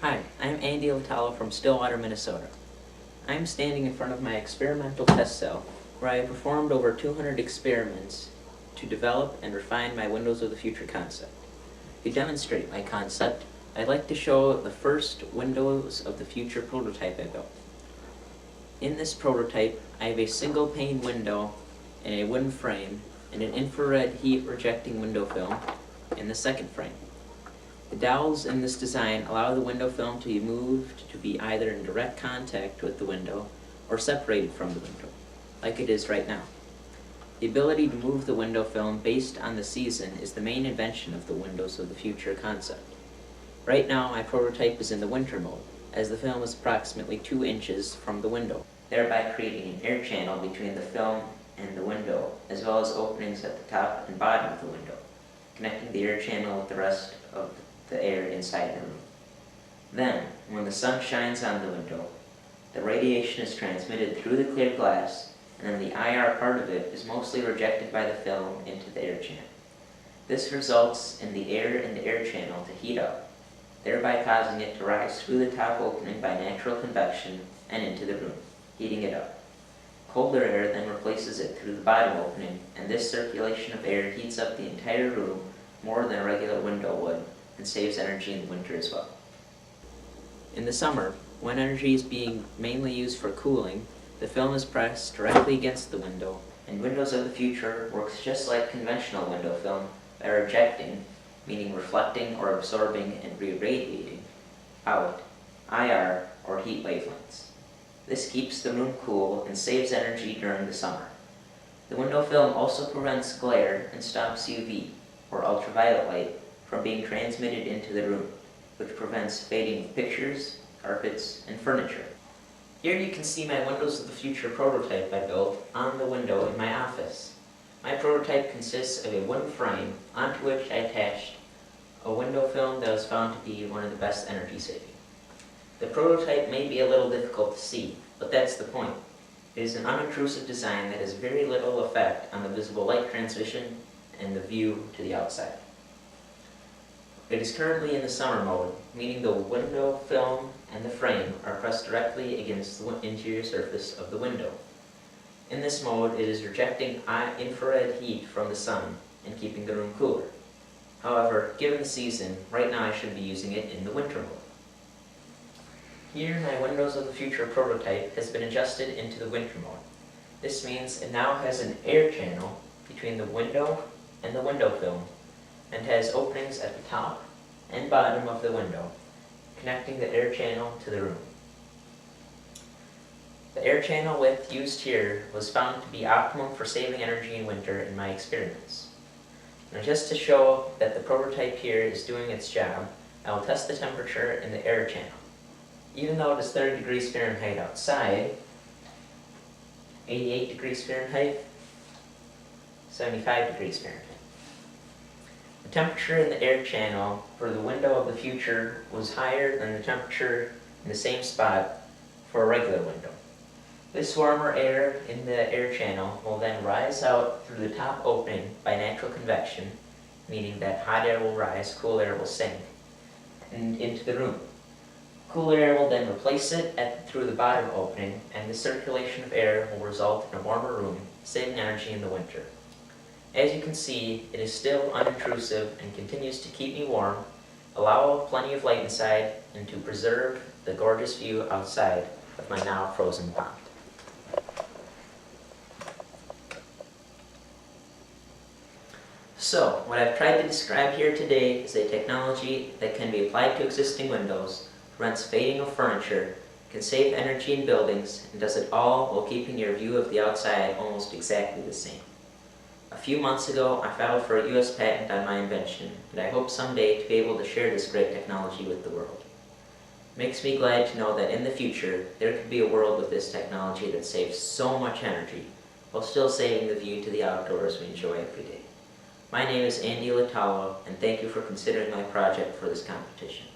Hi, I'm Ylitalo from Stillwater, Minnesota. I'm standing in front of my experimental test cell where I performed over 200 experiments to develop and refine my Windows of the Future concept. To demonstrate my concept, I'd like to show the first Windows of the Future prototype I built. In this prototype, I have a single pane window and a wooden frame and an infrared heat rejecting window film in the second frame. The dowels in this design allow the window film to be moved to be either in direct contact with the window or separated from the window, like it is right now. The ability to move the window film based on the season is the main invention of the Windows of the Future concept. Right now, my prototype is in the winter mode, as the film is approximately 2 inches from the window, thereby creating an air channel between the film and the window, as well as openings at the top and bottom of the window, connecting the air channel with the rest of the air inside the room. Then, when the sun shines on the window, the radiation is transmitted through the clear glass, and then the IR part of it is mostly rejected by the film into the air channel. This results in the air in the air channel to heat up, thereby causing it to rise through the top opening by natural convection and into the room, heating it up. Colder air then replaces it through the bottom opening, and this circulation of air heats up the entire room more than a regular window would, and saves energy in the winter as well. In the summer, when energy is being mainly used for cooling, the film is pressed directly against the window, and Windows of the Future works just like conventional window film by rejecting, meaning reflecting or absorbing and re-radiating, out IR or heat wavelengths. This keeps the room cool and saves energy during the summer. The window film also prevents glare and stops UV, or ultraviolet light, from being transmitted into the room, which prevents fading of pictures, carpets, and furniture. Here you can see my Windows of the Future prototype I built on the window in my office. My prototype consists of a wooden frame onto which I attached a window film that was found to be one of the best energy saving. The prototype may be a little difficult to see, but that's the point. It is an unobtrusive design that has very little effect on the visible light transmission and the view to the outside. It is currently in the summer mode, meaning the window film and the frame are pressed directly against the interior surface of the window. In this mode, it is rejecting infrared heat from the sun and keeping the room cooler. However, given the season, right now I should be using it in the winter mode. Here, my Windows of the Future prototype has been adjusted into the winter mode. This means it now has an air channel between the window and the window film, and has openings at the top and bottom of the window, connecting the air channel to the room. The air channel width used here was found to be optimum for saving energy in winter in my experiments. Now, just to show that the prototype here is doing its job, I will test the temperature in the air channel. Even though it is 30 degrees Fahrenheit outside, 88 degrees Fahrenheit, 75 degrees Fahrenheit. The temperature in the air channel for the Window of the Future was higher than the temperature in the same spot for a regular window. This warmer air in the air channel will then rise out through the top opening by natural convection, meaning that hot air will rise, cool air will sink, and into the room. Cool air will then replace it through the bottom opening, and the circulation of air will result in a warmer room, saving energy in the winter. As you can see, it is still unintrusive and continues to keep me warm, allow plenty of light inside, and to preserve the gorgeous view outside of my now frozen pond. So, what I've tried to describe here today is a technology that can be applied to existing windows, prevents fading of furniture, can save energy in buildings, and does it all while keeping your view of the outside almost exactly the same. A few months ago, I filed for a U.S. patent on my invention, and I hope someday to be able to share this great technology with the world. It makes me glad to know that in the future, there could be a world with this technology that saves so much energy, while still saving the view to the outdoors we enjoy every day. My name is Ylitalo, and thank you for considering my project for this competition.